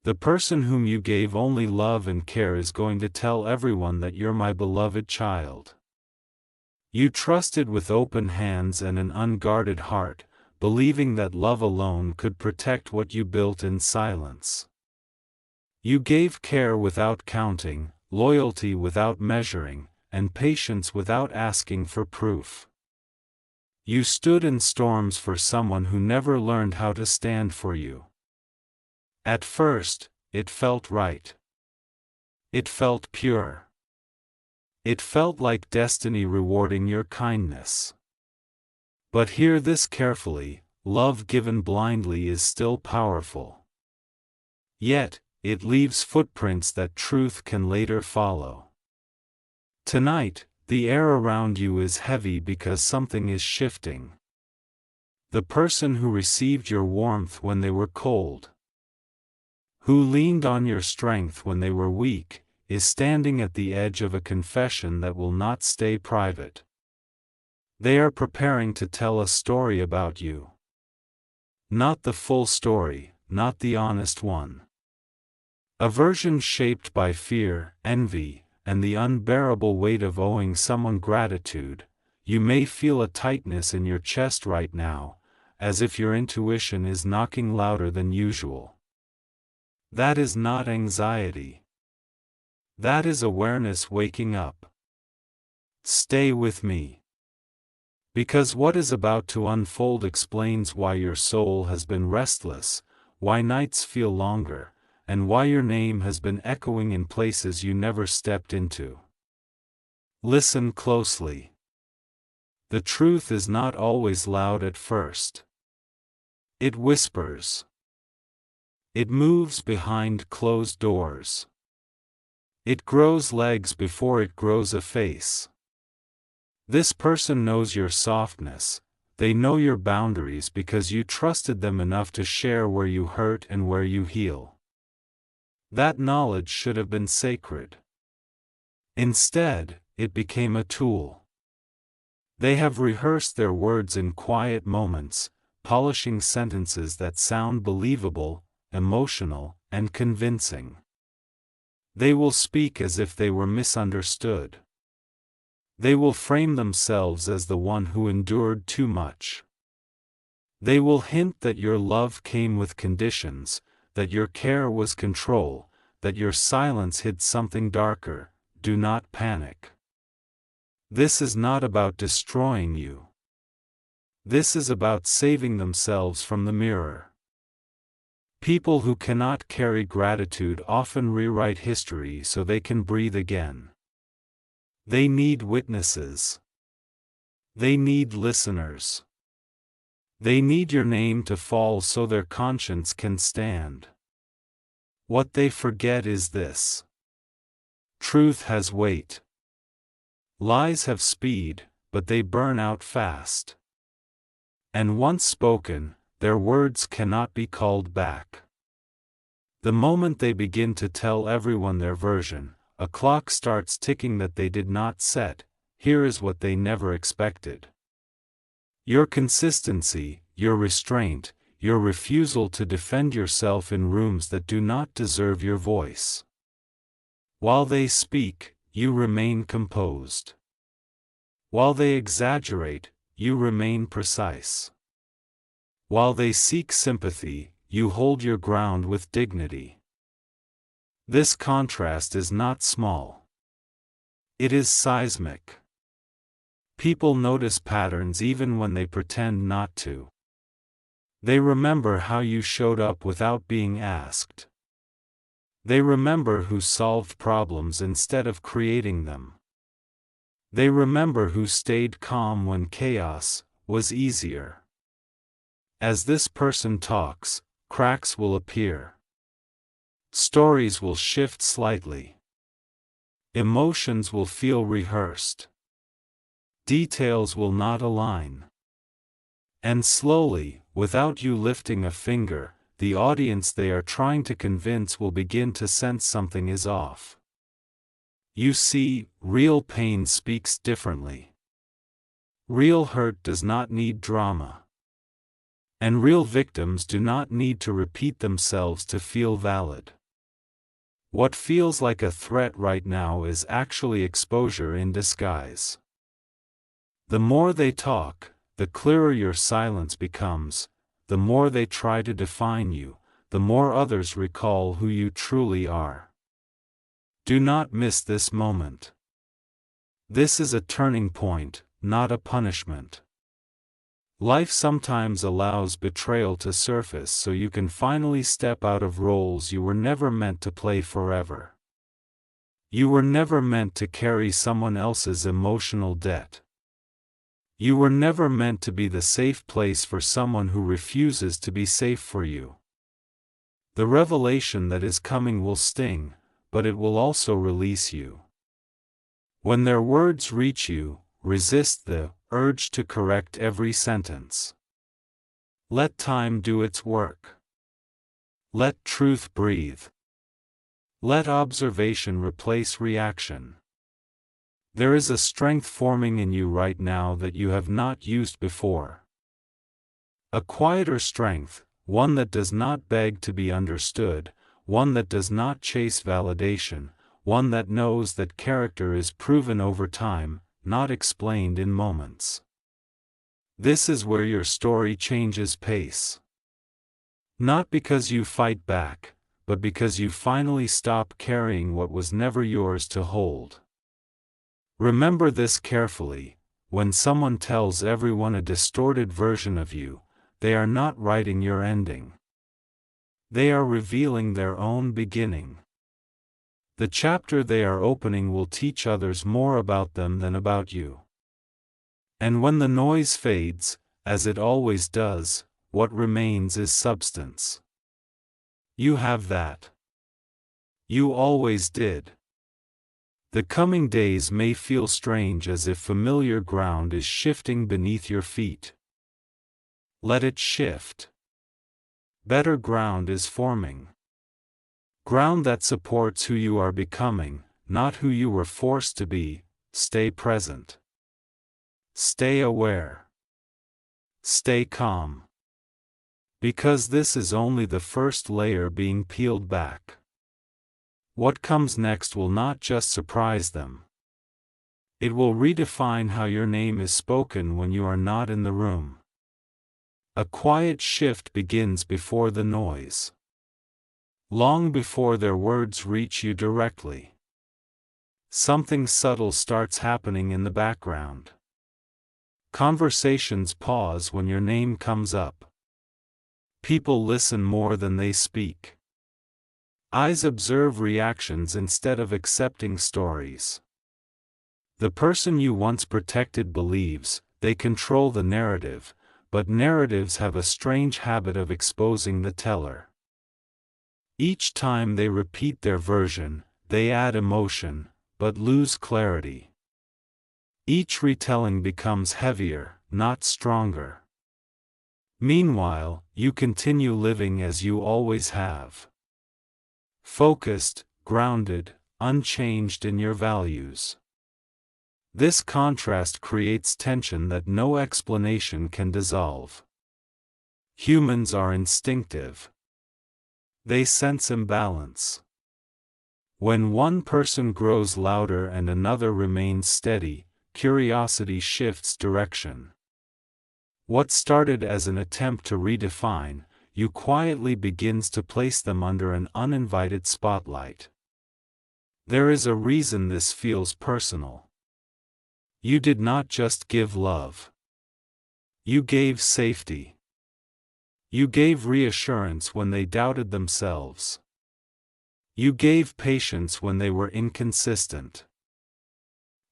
The person whom you gave only love and care is going to tell everyone that you're my beloved child. You trusted with open hands and an unguarded heart, believing that love alone could protect what you built in silence. You gave care without counting, loyalty without measuring, and patience without asking for proof. You stood in storms for someone who never learned how to stand for you. At first, it felt right. It felt pure. It felt like destiny rewarding your kindness. But hear this carefully: love given blindly is still powerful. Yet, it leaves footprints that truth can later follow. Tonight, the air around you is heavy because something is shifting. The person who received your warmth when they were cold, who leaned on your strength when they were weak, is standing at the edge of a confession that will not stay private. They are preparing to tell a story about you. Not the full story, not the honest one. A version shaped by fear, envy, and the unbearable weight of owing someone gratitude. You may feel a tightness in your chest right now, as if your intuition is knocking louder than usual. That is not anxiety. That is awareness waking up. Stay with me. Because what is about to unfold explains why your soul has been restless, why nights feel longer, and why your name has been echoing in places you never stepped into. Listen closely. The truth is not always loud at first. It whispers. It moves behind closed doors. It grows legs before it grows a face. This person knows your softness. They know your boundaries because you trusted them enough to share where you hurt and where you heal. That knowledge should have been sacred. Instead, it became a tool. They have rehearsed their words in quiet moments, polishing sentences that sound believable, emotional, and convincing. They will speak as if they were misunderstood. They will frame themselves as the one who endured too much. They will hint that your love came with conditions, that your care was control, that your silence hid something darker. Do not panic. This is not about destroying you. This is about saving themselves from the mirror. People who cannot carry gratitude often rewrite history so they can breathe again. They need witnesses. They need listeners. They need your name to fall so their conscience can stand. What they forget is this: truth has weight. Lies have speed, but they burn out fast. And once spoken, their words cannot be called back. The moment they begin to tell everyone their version, a clock starts ticking that they did not set. Here is what they never expected. Your consistency, your restraint, your refusal to defend yourself in rooms that do not deserve your voice. While they speak, you remain composed. While they exaggerate, you remain precise. While they seek sympathy, you hold your ground with dignity. This contrast is not small. It is seismic. People notice patterns even when they pretend not to. They remember how you showed up without being asked. They remember who solved problems instead of creating them. They remember who stayed calm when chaos was easier. As this person talks, cracks will appear. Stories will shift slightly. Emotions will feel rehearsed. Details will not align. And slowly, without you lifting a finger, the audience they are trying to convince will begin to sense something is off. You see, real pain speaks differently. Real hurt does not need drama. And real victims do not need to repeat themselves to feel valid. What feels like a threat right now is actually exposure in disguise. The more they talk, the clearer your silence becomes. The more they try to define you, the more others recall who you truly are. Do not miss this moment. This is a turning point, not a punishment. Life sometimes allows betrayal to surface so you can finally step out of roles you were never meant to play forever. You were never meant to carry someone else's emotional debt. You were never meant to be the safe place for someone who refuses to be safe for you. The revelation that is coming will sting, but it will also release you. When their words reach you, resist the urge to correct every sentence. Let time do its work. Let truth breathe. Let observation replace reaction. There is a strength forming in you right now that you have not used before. A quieter strength, one that does not beg to be understood, one that does not chase validation, one that knows that character is proven over time, not explained in moments. This is where your story changes pace. Not because you fight back, but because you finally stop carrying what was never yours to hold. Remember this carefully: when someone tells everyone a distorted version of you, they are not writing your ending. They are revealing their own beginning. The chapter they are opening will teach others more about them than about you. And when the noise fades, as it always does, what remains is substance. You have that. You always did. The coming days may feel strange, as if familiar ground is shifting beneath your feet. Let it shift. Better ground is forming. Ground that supports who you are becoming, not who you were forced to be. Stay present. Stay aware. Stay calm. Because this is only the first layer being peeled back. What comes next will not just surprise them. It will redefine how your name is spoken when you are not in the room. A quiet shift begins before the noise. Long before their words reach you directly. Something subtle starts happening in the background. Conversations pause when your name comes up. People listen more than they speak. Eyes observe reactions instead of accepting stories. The person you once protected believes they control the narrative, but narratives have a strange habit of exposing the teller. Each time they repeat their version, they add emotion, but lose clarity. Each retelling becomes heavier, not stronger. Meanwhile, you continue living as you always have. Focused, grounded, unchanged in your values. This contrast creates tension that no explanation can dissolve. Humans are instinctive. They sense imbalance. When one person grows louder and another remains steady, curiosity shifts direction. What started as an attempt to redefine you quietly begins to place them under an uninvited spotlight. There is a reason this feels personal. You did not just give love. You gave safety. You gave reassurance when they doubted themselves. You gave patience when they were inconsistent.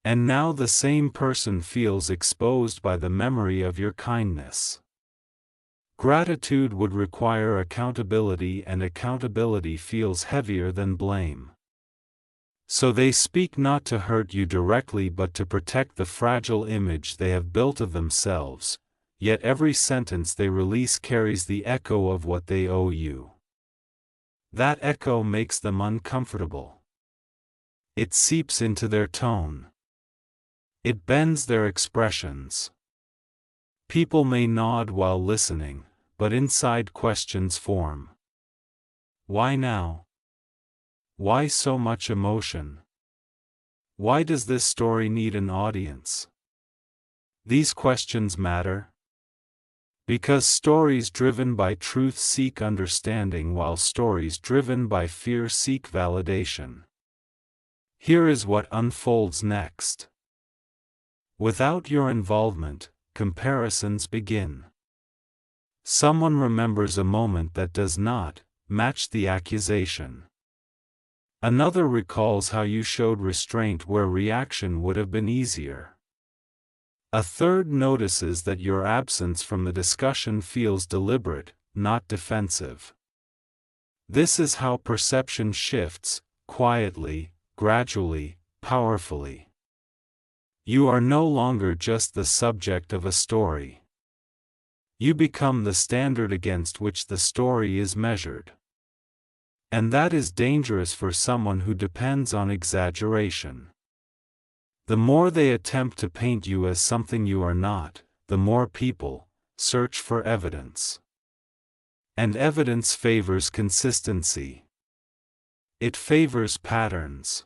And now the same person feels exposed by the memory of your kindness. Gratitude would require accountability, and accountability feels heavier than blame. So they speak not to hurt you directly but to protect the fragile image they have built of themselves, yet every sentence they release carries the echo of what they owe you. That echo makes them uncomfortable. It seeps into their tone. It bends their expressions. People may nod while listening, but inside questions form. Why now? Why so much emotion? Why does this story need an audience? These questions matter because stories driven by truth seek understanding, while stories driven by fear seek validation. Here is what unfolds next. Without your involvement, comparisons begin. Someone remembers a moment that does not match the accusation. Another recalls how you showed restraint where reaction would have been easier. A third notices that your absence from the discussion feels deliberate, not defensive. This is how perception shifts, quietly, gradually, powerfully. You are no longer just the subject of a story. You become the standard against which the story is measured. And that is dangerous for someone who depends on exaggeration. The more they attempt to paint you as something you are not, the more people search for evidence. And evidence favors consistency. It favors patterns.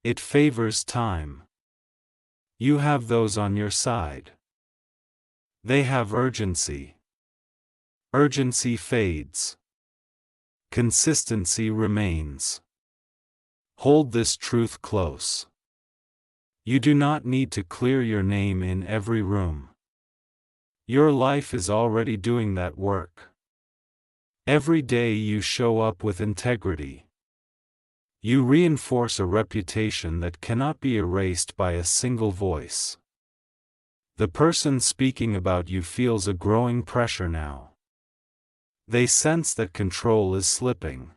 It favors time. You have those on your side. They have urgency. Urgency fades. Consistency remains. Hold this truth close. You do not need to clear your name in every room. Your life is already doing that work. Every day you show up with integrity. You reinforce a reputation that cannot be erased by a single voice. The person speaking about you feels a growing pressure now. They sense that control is slipping.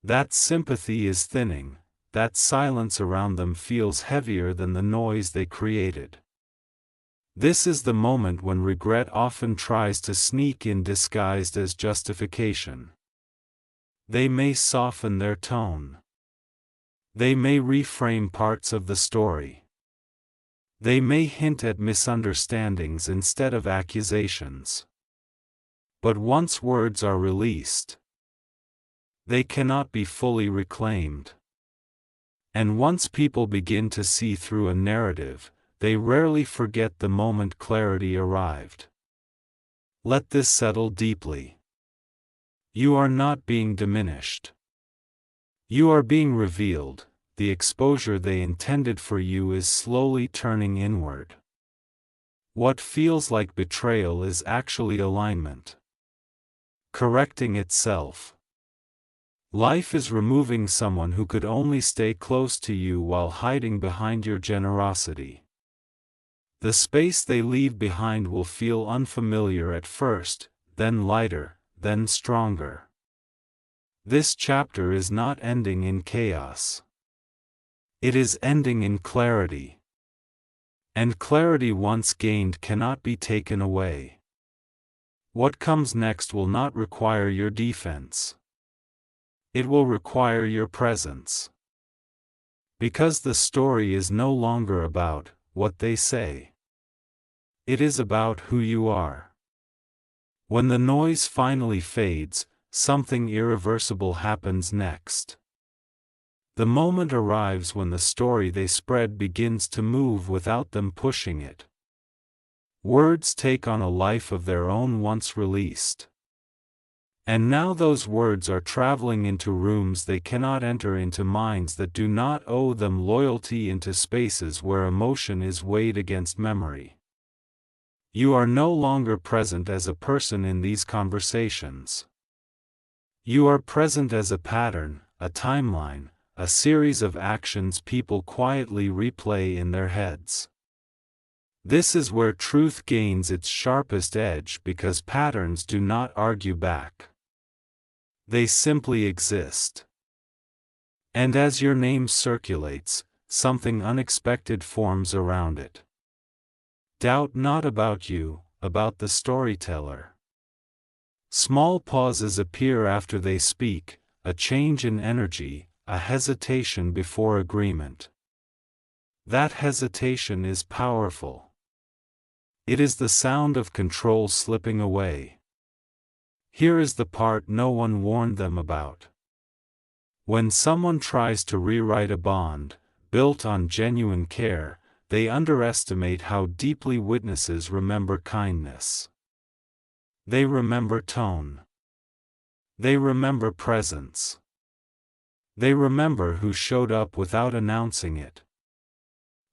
That sympathy is thinning. That silence around them feels heavier than the noise they created. This is the moment when regret often tries to sneak in disguised as justification. They may soften their tone. They may reframe parts of the story. They may hint at misunderstandings instead of accusations. But once words are released, they cannot be fully reclaimed. And once people begin to see through a narrative, they rarely forget the moment clarity arrived. Let this settle deeply. You are not being diminished. You are being revealed. The exposure they intended for you is slowly turning inward. What feels like betrayal is actually alignment. Correcting itself. Life is removing someone who could only stay close to you while hiding behind your generosity. The space they leave behind will feel unfamiliar at first, then lighter, then stronger. This chapter is not ending in chaos. It is ending in clarity. And clarity once gained cannot be taken away. What comes next will not require your defense. It will require your presence. Because the story is no longer about what they say. It is about who you are. When the noise finally fades, something irreversible happens next. The moment arrives when the story they spread begins to move without them pushing it. Words take on a life of their own once released. And now those words are traveling into rooms they cannot enter, into minds that do not owe them loyalty, into spaces where emotion is weighed against memory. You are no longer present as a person in these conversations. You are present as a pattern, a timeline, a series of actions people quietly replay in their heads. This is where truth gains its sharpest edge, because patterns do not argue back. They simply exist. And as your name circulates, something unexpected forms around it. Doubt not about you, about the storyteller. Small pauses appear after they speak, a change in energy, a hesitation before agreement. That hesitation is powerful. It is the sound of control slipping away. Here is the part no one warned them about. When someone tries to rewrite a bond, built on genuine care, they underestimate how deeply witnesses remember kindness. They remember tone. They remember presence. They remember who showed up without announcing it.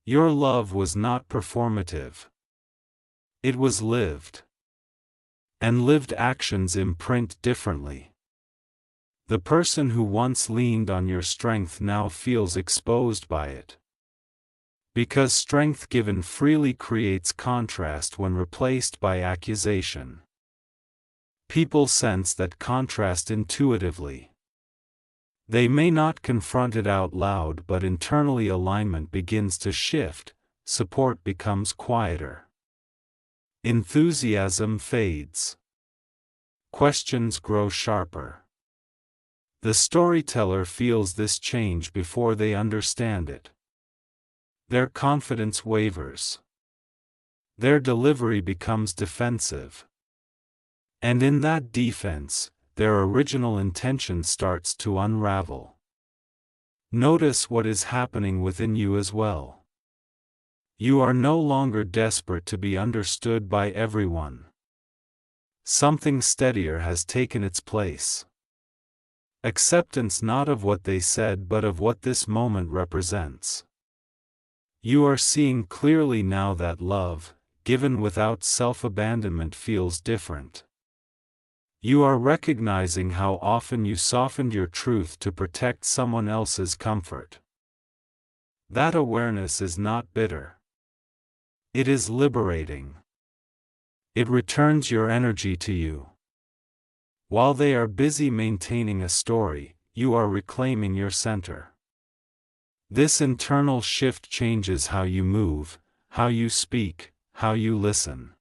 Your love was not performative. It was lived. And lived actions imprint differently. The person who once leaned on your strength now feels exposed by it. Because strength given freely creates contrast when replaced by accusation. People sense that contrast intuitively. They may not confront it out loud, but internally alignment begins to shift, support becomes quieter. Enthusiasm fades. Questions grow sharper. The storyteller feels this change before they understand it. Their confidence wavers. Their delivery becomes defensive. And in that defense, their original intention starts to unravel. Notice what is happening within you as well. You are no longer desperate to be understood by everyone. Something steadier has taken its place. Acceptance not of what they said but of what this moment represents. You are seeing clearly now that love, given without self-abandonment, feels different. You are recognizing how often you softened your truth to protect someone else's comfort. That awareness is not bitter. It is liberating. It returns your energy to you. While they are busy maintaining a story, you are reclaiming your center. This internal shift changes how you move, how you speak, how you listen.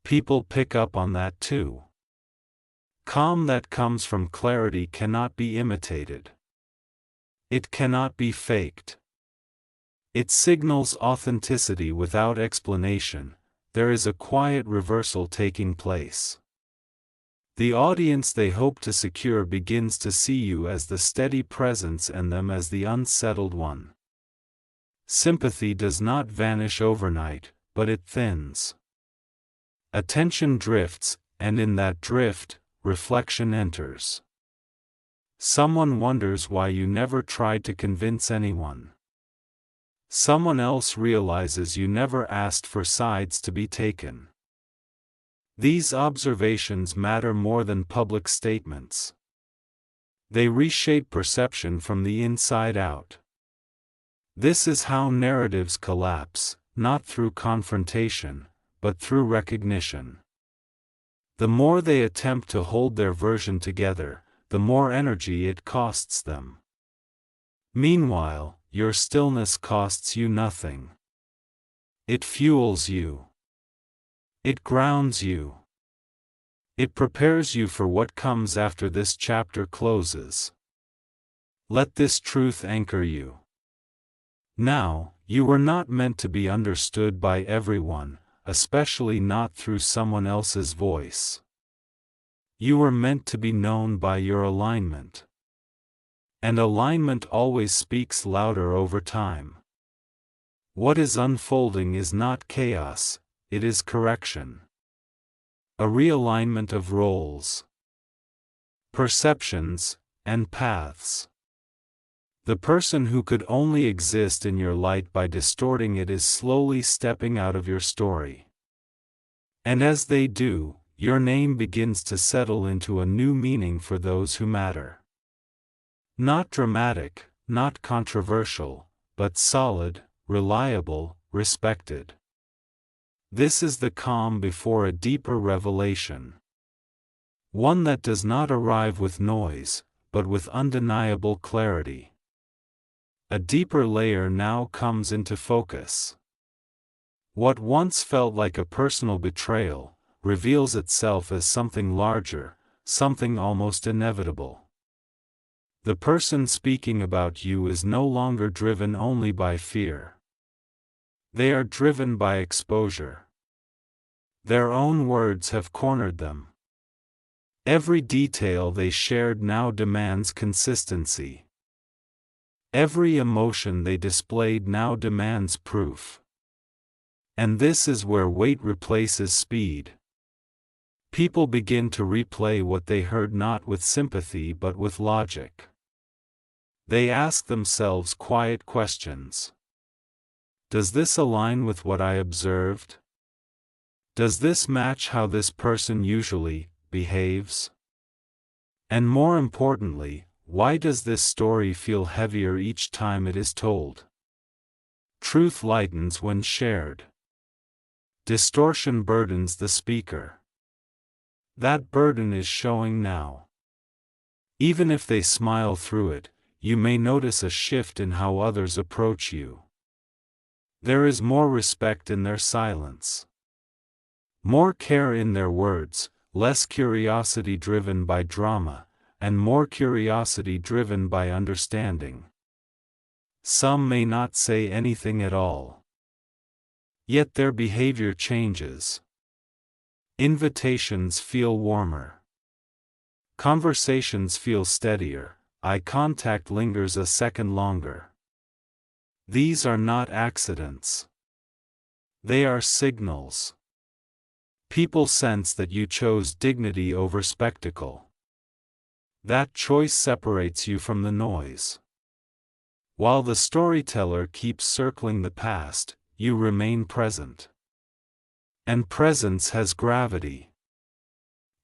People pick up on that too. Calm that comes from clarity cannot be imitated. It cannot be faked. It signals authenticity without explanation. There is a quiet reversal taking place. The audience they hope to secure begins to see you as the steady presence and them as the unsettled one. Sympathy does not vanish overnight, but it thins. Attention drifts, and in that drift, reflection enters. Someone wonders why you never tried to convince anyone. Someone else realizes you never asked for sides to be taken. These observations matter more than public statements. They reshape perception from the inside out. This is how narratives collapse, not through confrontation, but through recognition. The more they attempt to hold their version together, the more energy it costs them. Meanwhile, your stillness costs you nothing. It fuels you. It grounds you. It prepares you for what comes after this chapter closes. Let this truth anchor you. Now, you were not meant to be understood by everyone, especially not through someone else's voice. You were meant to be known by your alignment. And alignment always speaks louder over time. What is unfolding is not chaos, it is correction. A realignment of roles, perceptions, and paths. The person who could only exist in your light by distorting it is slowly stepping out of your story. And as they do, your name begins to settle into a new meaning for those who matter. Not dramatic, not controversial, but solid, reliable, respected. This is the calm before a deeper revelation. One that does not arrive with noise, but with undeniable clarity. A deeper layer now comes into focus. What once felt like a personal betrayal, reveals itself as something larger, something almost inevitable. The person speaking about you is no longer driven only by fear. They are driven by exposure. Their own words have cornered them. Every detail they shared now demands consistency. Every emotion they displayed now demands proof. And this is where weight replaces speed. People begin to replay what they heard not with sympathy but with logic. They ask themselves quiet questions. Does this align with what I observed? Does this match how this person usually behaves? And more importantly, why does this story feel heavier each time it is told? Truth lightens when shared. Distortion burdens the speaker. That burden is showing now. Even if they smile through it, you may notice a shift in how others approach you. There is more respect in their silence. More care in their words, less curiosity driven by drama, and more curiosity driven by understanding. Some may not say anything at all. Yet their behavior changes. Invitations feel warmer. Conversations feel steadier, eye contact lingers a second longer. These are not accidents. They are signals. People sense that you chose dignity over spectacle. That choice separates you from the noise. While the storyteller keeps circling the past, you remain present. And presence has gravity.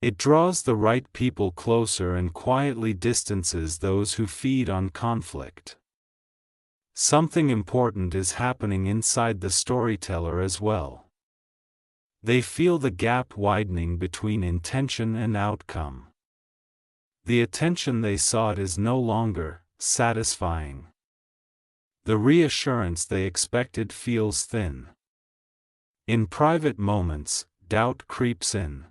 It draws the right people closer and quietly distances those who feed on conflict. Something important is happening inside the storyteller as well. They feel the gap widening between intention and outcome. The attention they sought is no longer satisfying. The reassurance they expected feels thin. In private moments, doubt creeps in.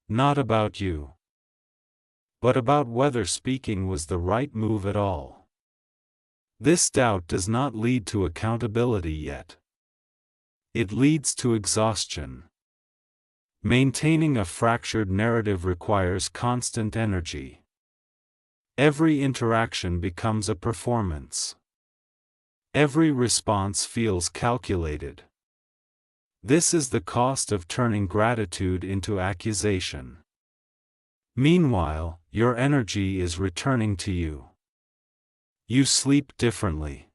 Not about you, but about whether speaking was the right move at all. This doubt does not lead to accountability yet. It leads to exhaustion. Maintaining a fractured narrative requires constant energy. Every interaction becomes a performance. Every response feels calculated. This is the cost of turning gratitude into accusation. Meanwhile, your energy is returning to you. You sleep differently.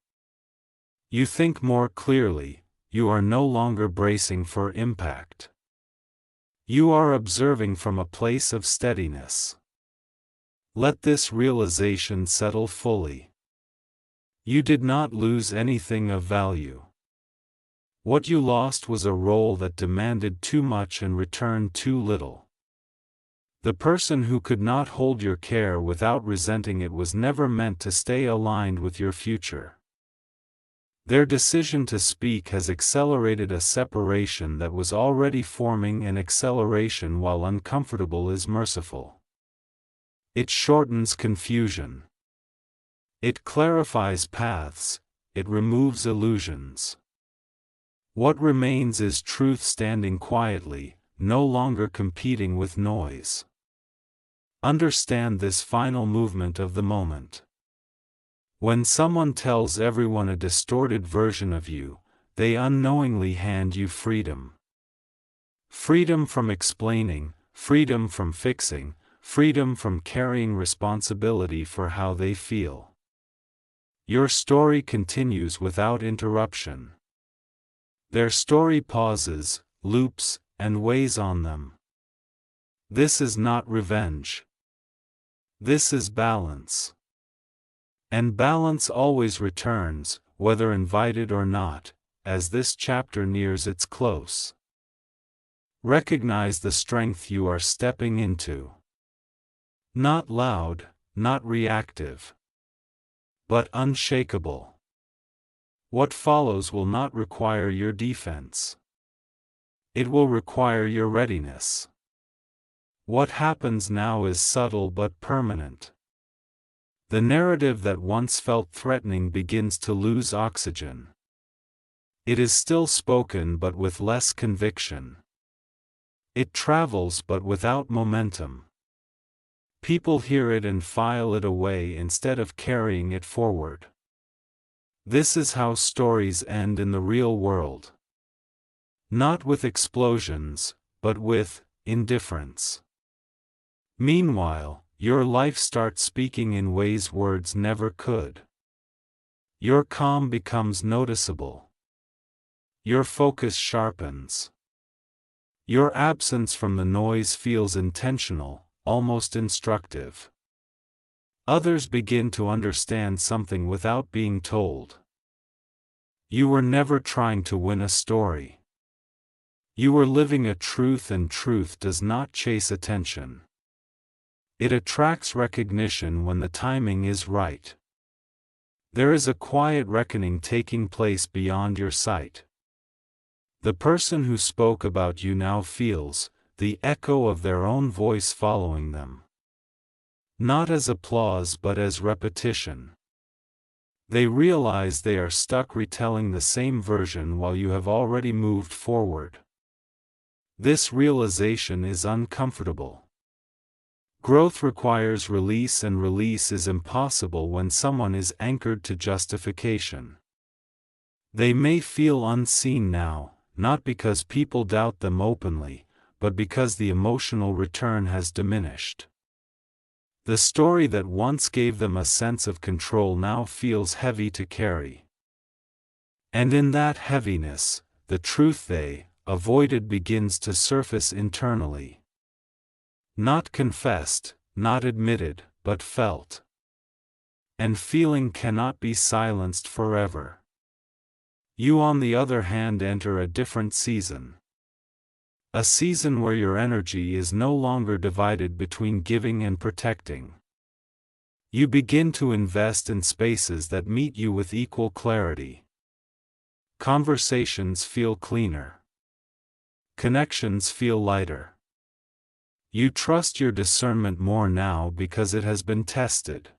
You think more clearly. You are no longer bracing for impact. You are observing from a place of steadiness. Let this realization settle fully. You did not lose anything of value. What you lost was a role that demanded too much and returned too little. The person who could not hold your care without resenting it was never meant to stay aligned with your future. Their decision to speak has accelerated a separation that was already forming, and acceleration while uncomfortable is merciful. It shortens confusion. It clarifies paths, it removes illusions. What remains is truth standing quietly, no longer competing with noise. Understand this final movement of the moment. When someone tells everyone a distorted version of you, they unknowingly hand you freedom. Freedom from explaining, freedom from fixing, freedom from carrying responsibility for how they feel. Your story continues without interruption. Their story pauses, loops, and weighs on them. This is not revenge. This is balance. And balance always returns, whether invited or not, as this chapter nears its close. Recognize the strength you are stepping into. Not loud, not reactive, but unshakable. What follows will not require your defense. It will require your readiness. What happens now is subtle but permanent. The narrative that once felt threatening begins to lose oxygen. It is still spoken but with less conviction. It travels but without momentum. People hear it and file it away instead of carrying it forward. This is how stories end in the real world. Not with explosions, but with indifference. Meanwhile, your life starts speaking in ways words never could. Your calm becomes noticeable. Your focus sharpens. Your absence from the noise feels intentional, almost instructive. Others begin to understand something without being told. You were never trying to win a story. You were living a truth, and truth does not chase attention. It attracts recognition when the timing is right. There is a quiet reckoning taking place beyond your sight. The person who spoke about you now feels the echo of their own voice following them. Not as applause but as repetition. They realize they are stuck retelling the same version while you have already moved forward. This realization is uncomfortable. Growth requires release, and release is impossible when someone is anchored to justification. They may feel unseen now, not because people doubt them openly, but because the emotional return has diminished. The story that once gave them a sense of control now feels heavy to carry. And in that heaviness, the truth they avoided begins to surface internally. Not confessed, not admitted, but felt. And feeling cannot be silenced forever. You, on the other hand, enter a different season. A season where your energy is no longer divided between giving and protecting. You begin to invest in spaces that meet you with equal clarity. Conversations feel cleaner. Connections feel lighter. You trust your discernment more now because it has been tested.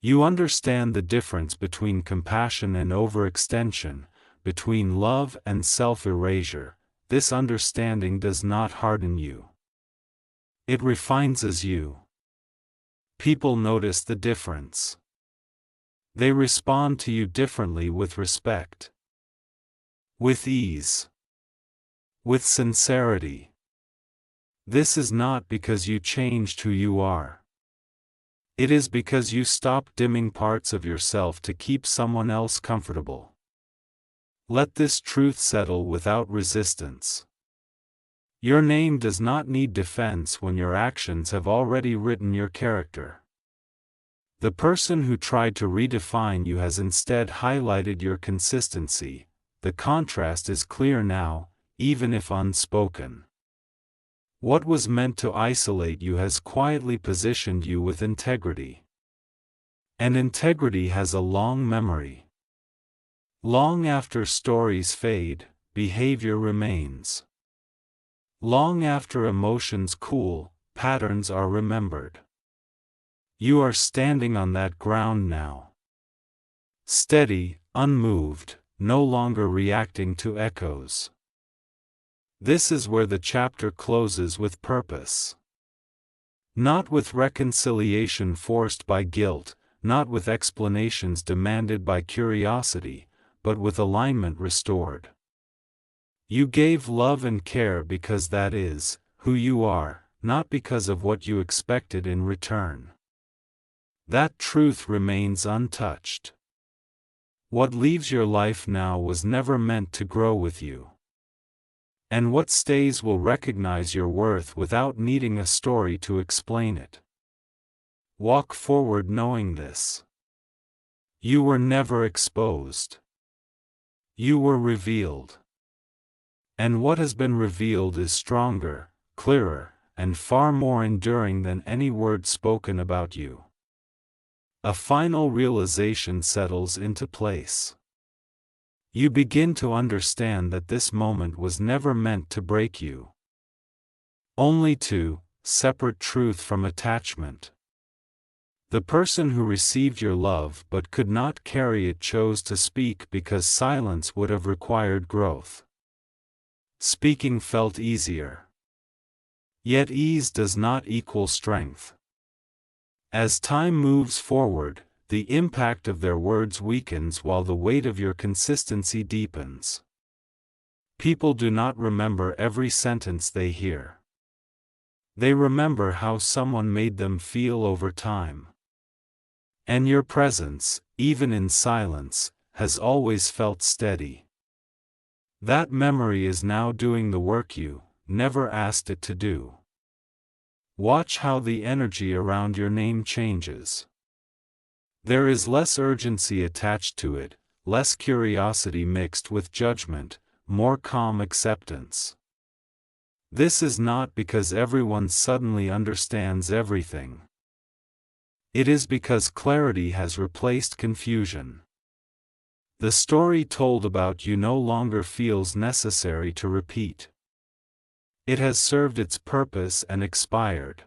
You understand the difference between compassion and overextension, between love and self-erasure. This understanding does not harden you. It refines you. People notice the difference. They respond to you differently, with respect, with ease, with sincerity. This is not because you changed who you are. It is because you stopped dimming parts of yourself to keep someone else comfortable. Let this truth settle without resistance. Your name does not need defense when your actions have already written your character. The person who tried to redefine you has instead highlighted your consistency. The contrast is clear now, even if unspoken. What was meant to isolate you has quietly positioned you with integrity. And integrity has a long memory. Long after stories fade, behavior remains. Long after emotions cool, patterns are remembered. You are standing on that ground now. Steady, unmoved, no longer reacting to echoes. This is where the chapter closes with purpose. Not with reconciliation forced by guilt, not with explanations demanded by curiosity, but with alignment restored. You gave love and care because that is who you are, not because of what you expected in return. That truth remains untouched. What leaves your life now was never meant to grow with you. And what stays will recognize your worth without needing a story to explain it. Walk forward knowing this. You were never exposed. You were revealed. And what has been revealed is stronger, clearer, and far more enduring than any word spoken about you. A final realization settles into place. You begin to understand that this moment was never meant to break you. Only to separate truth from attachment. The person who received your love but could not carry it chose to speak because silence would have required growth. Speaking felt easier. Yet ease does not equal strength. As time moves forward, the impact of their words weakens while the weight of your consistency deepens. People do not remember every sentence they hear. They remember how someone made them feel over time. And your presence, even in silence, has always felt steady. That memory is now doing the work you never asked it to do. Watch how the energy around your name changes. There is less urgency attached to it, less curiosity mixed with judgment, more calm acceptance. This is not because everyone suddenly understands everything. It is because clarity has replaced confusion. The story told about you no longer feels necessary to repeat. It has served its purpose and expired.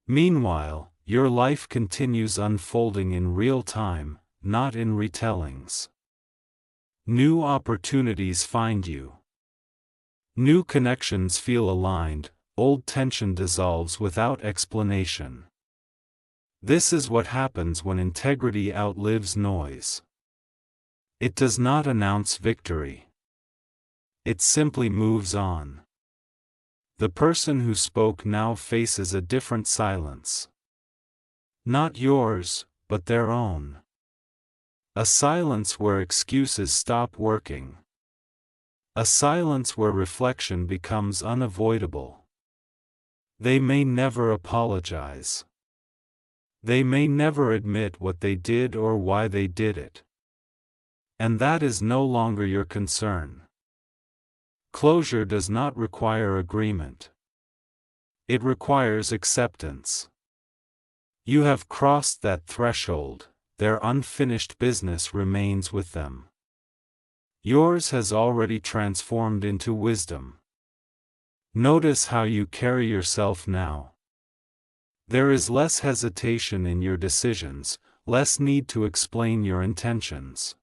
Meanwhile, your life continues unfolding in real time, not in retellings. New opportunities find you. New connections feel aligned, old tension dissolves without explanation. This is what happens when integrity outlives noise. It does not announce victory. It simply moves on. The person who spoke now faces a different silence. Not yours, but their own. A silence where excuses stop working. A silence where reflection becomes unavoidable. They may never apologize. They may never admit what they did or why they did it. And that is no longer your concern. Closure does not require agreement. It requires acceptance. You have crossed that threshold, their unfinished business remains with them. Yours has already transformed into wisdom. Notice how you carry yourself now. There is less hesitation in your decisions, less need to explain your intentions.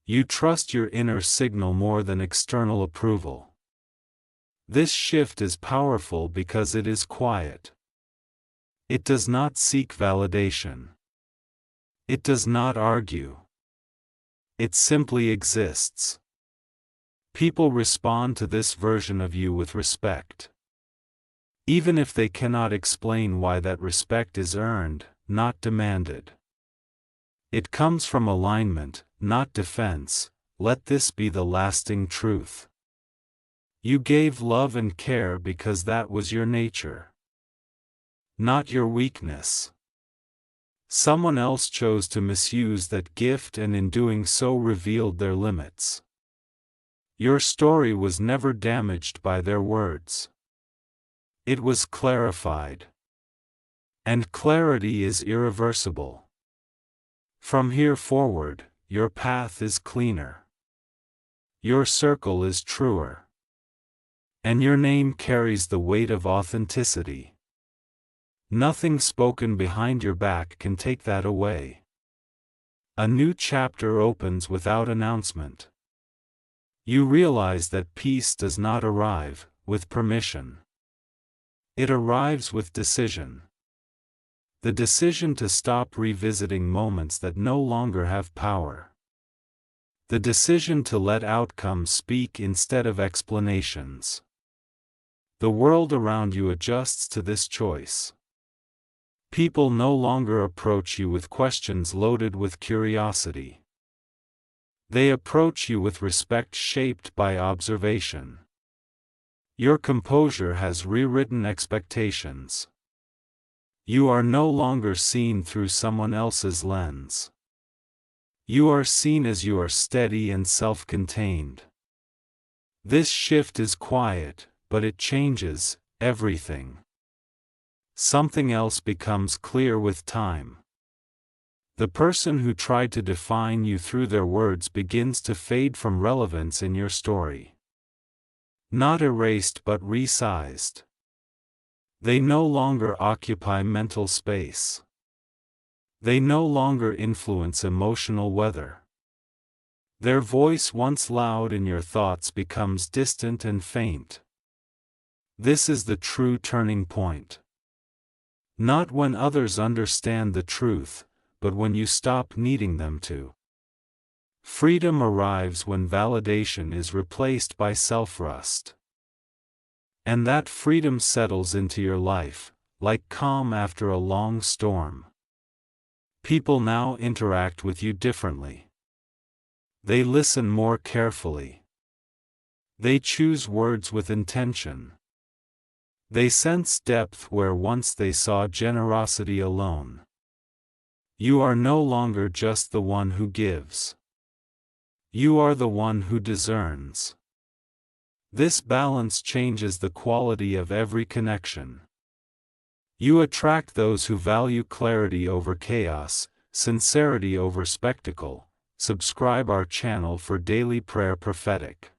You trust your inner signal more than external approval. This shift is powerful because it is quiet. It does not seek validation. It does not argue. It simply exists. People respond to this version of you with respect. Even if they cannot explain why that respect is earned, not demanded. It comes from alignment, not defense. Let this be the lasting truth. You gave love and care because that was your nature. Not your weakness. Someone else chose to misuse that gift and in doing so revealed their limits. Your story was never damaged by their words. It was clarified. And clarity is irreversible. From here forward, your path is cleaner. Your circle is truer. And your name carries the weight of authenticity. Nothing spoken behind your back can take that away. A new chapter opens without announcement. You realize that peace does not arrive with permission. It arrives with decision. The decision to stop revisiting moments that no longer have power. The decision to let outcomes speak instead of explanations. The world around you adjusts to this choice. People no longer approach you with questions loaded with curiosity. They approach you with respect shaped by observation. Your composure has rewritten expectations. You are no longer seen through someone else's lens. You are seen as you are steady and self-contained. This shift is quiet, but it changes everything. Something else becomes clear with time. The person who tried to define you through their words begins to fade from relevance in your story. Not erased but resized. They no longer occupy mental space. They no longer influence emotional weather. Their voice once loud in your thoughts becomes distant and faint. This is the true turning point. Not when others understand the truth, but when you stop needing them to. Freedom arrives when validation is replaced by self-trust. And that freedom settles into your life, like calm after a long storm. People now interact with you differently. They listen more carefully. They choose words with intention. They sense depth where once they saw generosity alone. You are no longer just the one who gives. You are the one who discerns. This balance changes the quality of every connection. You attract those who value clarity over chaos, sincerity over spectacle. Subscribe our channel for daily prayer prophetic.